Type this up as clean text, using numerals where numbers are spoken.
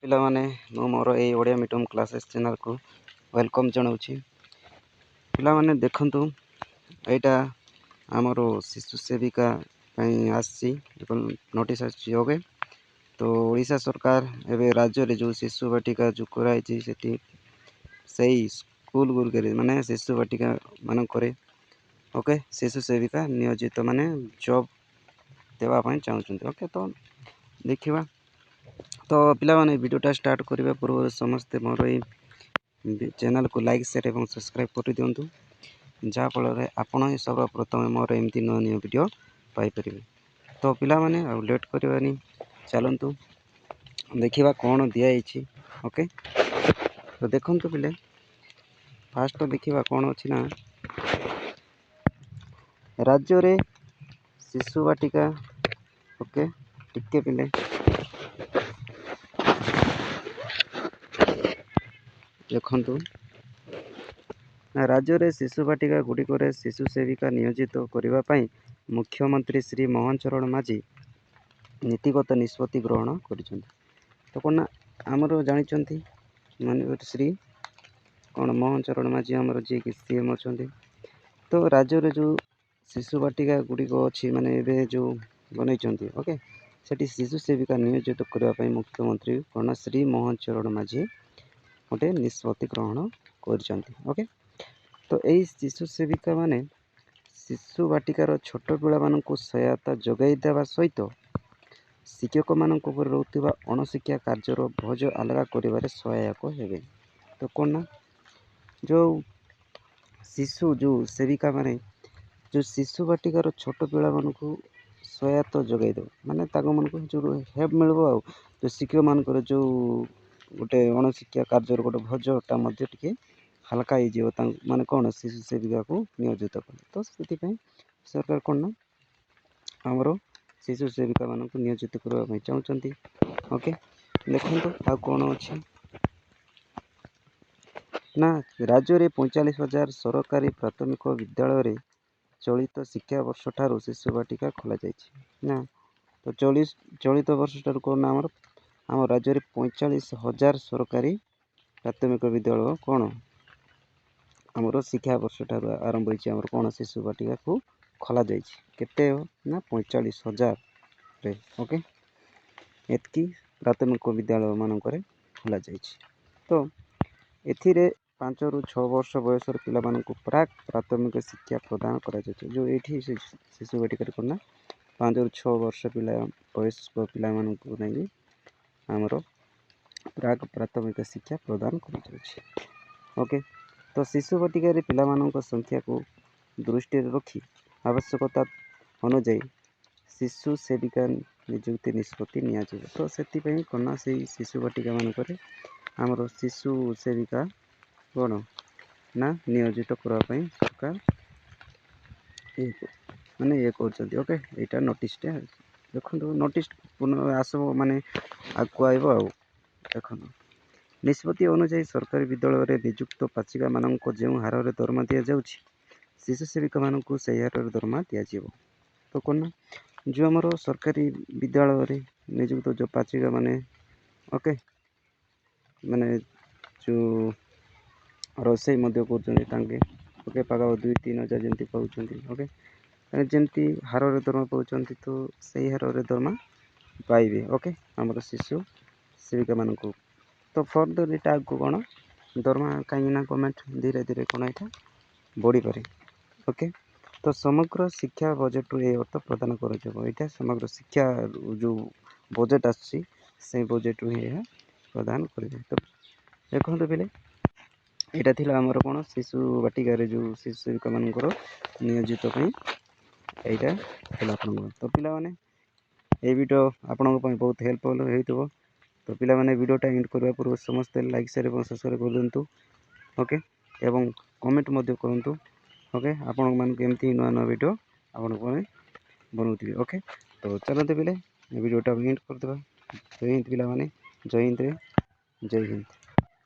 ପିଲାମାନେ ମୁଁ ମୋର ଏଇ ଓଡ଼ିଆ ମିଡ଼ିୟମ୍ କ୍ଲାसेସ୍ ଚ୍ୟାନେଲ୍କୁ ୱେଲକମ୍ ଜଣାଉଛି। ପିଲାମାନେ ଦେଖନ୍ତୁ, ଏଇଟା ଆମର ଶିଶୁ ସେବିକା ପାଇଁ ଆସିଛି ଏବଂ ନୋଟିସ୍ ଆସିଛି। ଓକେ, ତ ଓଡ଼ିଶା ସରକାର ଏବେ ରାଜ୍ୟରେ ଯେଉଁ ଶିଶୁ ବାଟିକା ଯେଉଁ କରାଯାଇଛି ସେଠି ସେଇ ସ୍କୁଲ ଗୁଡ଼ିକରେ ମାନେ ଶିଶୁ ବାଟିକା ମାନଙ୍କରେ ଓକେ ଶିଶୁ ସେବିକା ନିୟୋଜିତ ମାନେ ଜବ୍ ଦେବା ପାଇଁ ଚାହୁଁଛନ୍ତି। ଓକେ, ତ ଦେଖିବା। ତ ପିଲାମାନେ ଭିଡ଼ିଓଟା ଷ୍ଟାର୍ଟ କରିବା ପୂର୍ବରୁ ସମସ୍ତେ ମୋର ଏଇ ଚ୍ୟାନେଲ୍କୁ ଲାଇକ୍ ସେୟାର ଏବଂ ସବସ୍କ୍ରାଇବ୍ କରିଦିଅନ୍ତୁ, ଯାହାଫଳରେ ଆପଣ ହିଁ ସର୍ବପ୍ରଥମେ ମୋର ଏମିତି ନୂଆ ନୂଆ ଭିଡ଼ିଓ ପାଇପାରିବେ। ତ ପିଲାମାନେ ଆଉ ଲେଟ୍ କରିବାନି, ଚାଲନ୍ତୁ ଦେଖିବା କ'ଣ ଦିଆହେଇଛି। ଓକେ, ତ ଦେଖନ୍ତୁ ପିଲେ, ଫାଷ୍ଟ ଦେଖିବା କ'ଣ ଅଛି ନା ରାଜ୍ୟରେ ଶିଶୁ ବାଟିକା। ଓକେ, ଟିକେ ପିଲେ ଦେଖନ୍ତୁ, ରାଜ୍ୟରେ ଶିଶୁ ବାଟିକା ଗୁଡ଼ିକରେ ଶିଶୁ ସେବିକା ନିୟୋଜିତ କରିବା ପାଇଁ ମୁଖ୍ୟମନ୍ତ୍ରୀ ଶ୍ରୀ ମୋହନ ଚରଣ ମାଝୀ ନୀତିଗତ ନିଷ୍ପତ୍ତି ଗ୍ରହଣ କରିଛନ୍ତି। ତ କ'ଣ ନା ଆମର ଜାଣିଛନ୍ତି ମାନେ ଶ୍ରୀ କ'ଣ ମୋହନ ଚରଣ ମାଝୀ ଆମର ଯିଏକି CM ଅଛନ୍ତି। ତ ରାଜ୍ୟରେ ଯେଉଁ ଶିଶୁ ବାଟିକା ଗୁଡ଼ିକ ଅଛି ମାନେ ଏବେ ଯେଉଁ ବନେଇଛନ୍ତି, ଓକେ, ସେଠି ଶିଶୁ ସେବିକା ନିୟୋଜିତ କରିବା ପାଇଁ ମୁଖ୍ୟମନ୍ତ୍ରୀ କ'ଣ ଶ୍ରୀ ମୋହନ ଚରଣ ମାଝୀ ଗୋଟେ ନିଷ୍ପତ୍ତି ଗ୍ରହଣ କରିଛନ୍ତି। ଓକେ, ତ ଏଇ ଶିଶୁ ସେବିକା ମାନେ ଶିଶୁ ବାଟିକାର ଛୋଟ ପିଲାମାନଙ୍କୁ ସହାୟତା ଯୋଗାଇ ଦେବା ସହିତ ଶିକ୍ଷକମାନଙ୍କ ଉପରେ ରହୁଥିବା ଅଣଶିକ୍ଷା କାର୍ଯ୍ୟର ବୋଝ ଅଲଗା କରିବାରେ ସହାୟକ ହେବେ। ତ କ'ଣ ନା ଯେଉଁ ଶିଶୁ ଯେଉଁ ସେବିକା ମାନେ ଯେଉଁ ଶିଶୁ ବାଟିକାର ଛୋଟ ପିଲାମାନଙ୍କୁ ସହାୟତା ଯୋଗାଇ ଦେବ ମାନେ ତାଙ୍କମାନଙ୍କୁ ଯେଉଁ ହେଲ୍ପ ମିଳିବ, ଆଉ ଯେଉଁ ଶିକ୍ଷକମାନଙ୍କର ଯେଉଁ ଗୋଟେ ଅଣଶିକ୍ଷା କାର୍ଯ୍ୟର ଗୋଟେ ବୋଝଟା ମଧ୍ୟ ଟିକେ ହାଲକା ହେଇଯିବ ତାଙ୍କ ମାନେ କ'ଣ ଶିଶୁ ସେବିକାକୁ ନିୟୋଜିତ କଲେ। ତ ସେଥିପାଇଁ ସରକାର କ'ଣ ନା ଆମର ଶିଶୁ ସେବିକାମାନଙ୍କୁ ନିୟୋଜିତ କରିବା ପାଇଁ ଚାହୁଁଛନ୍ତି। ଓକେ, ଦେଖନ୍ତୁ ଆଉ କ'ଣ ଅଛି ନା ରାଜ୍ୟରେ 45,000 ସରକାରୀ ପ୍ରାଥମିକ ବିଦ୍ୟାଳୟରେ ଚଳିତ ଶିକ୍ଷାବର୍ଷ ଠାରୁ ଶିଶୁ ବାଟିକା ଖୋଲାଯାଇଛି ନା। ତ ଚଳିତ ବର୍ଷଠାରୁ କ'ଣ ନା ଆମ ରାଜ୍ୟରେ 45,000 ସରକାରୀ ପ୍ରାଥମିକ ବିଦ୍ୟାଳୟ କ'ଣ ଆମର ଶିକ୍ଷାବର୍ଷ ଠାରୁ ଆରମ୍ଭ ହୋଇଛି ଆମର କ'ଣ ଶିଶୁ ବାଟିକାକୁ ଖୋଲାଯାଇଛି। କେତେ ନା 45,000ରେ। ଓକେ, ଏତିକି ପ୍ରାଥମିକ ବିଦ୍ୟାଳୟ ମାନଙ୍କରେ ଖୋଲାଯାଇଛି। ତ ଏଥିରେ 5 ରୁ 6 ବର୍ଷ ବୟସର ପିଲାମାନଙ୍କୁ ପ୍ରାକ୍ ପ୍ରାଥମିକ ଶିକ୍ଷା ପ୍ରଦାନ କରାଯାଉଛି। ଯେଉଁ ଏଇଠି ଶିଶୁ ବାଟିକାରେ କ'ଣ ନା 5 ରୁ 6 ବର୍ଷ ବୟସ୍କ ପିଲାମାନଙ୍କୁ ନେଇ ଆମର ପ୍ରାକ୍ ପ୍ରାଥମିକ ଶିକ୍ଷା ପ୍ରଦାନ କରାଯାଉଛି। ଓକେ, ତ ଶିଶୁ ବାଟିକାରେ ପିଲାମାନଙ୍କ ସଂଖ୍ୟାକୁ ଦୃଷ୍ଟିରେ ରଖି ଆବଶ୍ୟକତା ଅନୁଯାୟୀ ଶିଶୁ ସେବିକା ନିଯୁକ୍ତି ନିଷ୍ପତ୍ତି ନିଆଯିବ। ତ ସେଥିପାଇଁ କ'ଣ ନା ସେଇ ଶିଶୁ ବାଟିକା ମାନଙ୍କରେ ଆମର ଶିଶୁ ସେବିକା କ'ଣ ନା ନିୟୋଜିତ କରିବା ପାଇଁ ସରକାର ଇଏ କରୁଛନ୍ତି। ଓକେ, ଏଇଟା ନୋଟିସ୍ଟା ଦେଖନ୍ତୁ, ନୋଟିସ୍ ଆସିବ ମାନେ ଆଗକୁ ଆସିବ। ଆଉ ଦେଖନ୍ତୁ, ନିଷ୍ପତ୍ତି ଅନୁଯାୟୀ ସରକାରୀ ବିଦ୍ୟାଳୟରେ ନିଯୁକ୍ତ ପାଚିକାମାନଙ୍କୁ ଯେଉଁ ହାରରେ ଦରମା ଦିଆଯାଉଛି ଶିଶୁ ସେବିକାମାନଙ୍କୁ ସେହି ହାରରେ ଦରମା ଦିଆଯିବ। ତ କ'ଣ ନା ଯେଉଁ ଆମର ସରକାରୀ ବିଦ୍ୟାଳୟରେ ନିଯୁକ୍ତ ଯେଉଁ ପାଚିକା ମାନେ ଓକେ ମାନେ ଯେଉଁ ରୋଷେଇ ମଧ୍ୟ କରୁଛନ୍ତି ତାଙ୍କେ ଓକେ ପାଖାପାଖି 2-3 ହଜାର ଯେମିତି ପାଉଛନ୍ତି। ଓକେ, ଯେମିତି ହାରରେ ଦରମା ପାଉଛନ୍ତି ତ ସେଇ ହାରରେ ଦରମା ପାଇବେ। ଓକେ, ଆମର ଶିଶୁ ସେବିକାମାନଙ୍କୁ ତ ଫର୍ଦର ଏଇଟା ଆଗକୁ କ'ଣ ଦରମା କାହିଁକିନା ଗଭର୍ଣ୍ଣମେଣ୍ଟ ଧୀରେ ଧୀରେ କ'ଣ ଏଇଟା ବଢ଼ିପାରେ। ଓକେ, ତ ସମଗ୍ର ଶିକ୍ଷା ବଜେଟରୁ ଏହି ଅର୍ଥ ପ୍ରଦାନ କରାଯିବ। ଏଇଟା ସମଗ୍ର ଶିକ୍ଷା ଯେଉଁ ବଜେଟ୍ ଆସୁଛି ସେଇ ବଜେଟରୁ ହିଁ ଏହା ପ୍ରଦାନ କରାଯାଏ। ତ ଦେଖନ୍ତୁ ପିଲେ, ଏଇଟା ଥିଲା ଆମର କ'ଣ ଶିଶୁ ବାଟିକାରେ ଯେଉଁ ଶିଶୁ ସେବିକାମାନଙ୍କର ନିୟୋଜିତ ପାଇଁ ଏଇଟା ଥିଲା ଆପଣଙ୍କର। ତ ପିଲାମାନେ ଏଇ ଭିଡ଼ିଓ ଆପଣଙ୍କ ପାଇଁ ବହୁତ ହେଲ୍ପଫୁଲ୍ ହେଇଥିବ। ତ ପିଲାମାନେ ଭିଡ଼ିଓଟା ଏଣ୍ଡ କରିବା ପୂର୍ବରୁ ସମସ୍ତେ ଲାଇକ୍ ସେୟାର ଏବଂ ସବସ୍କ୍ରାଇବ୍ କରିଦିଅନ୍ତୁ। ଓକେ, ଏବଂ କମେଣ୍ଟ ମଧ୍ୟ କରନ୍ତୁ। ଓକେ, ଆପଣମାନଙ୍କୁ ଏମିତି ନୂଆ ନୂଆ ଭିଡ଼ିଓ ଆପଣଙ୍କ ପାଇଁ ବନଉଥିବି। ଓକେ, ତ ଚାଲନ୍ତୁ ପିଲେ ଭିଡ଼ିଓଟା ଏଣ୍ଡ କରିଦେବା। ଜୟ ହିନ୍ଦ ପିଲାମାନେ, ଜୟ ହିନ୍ଦରେ ଜୟ ହିନ୍ଦ।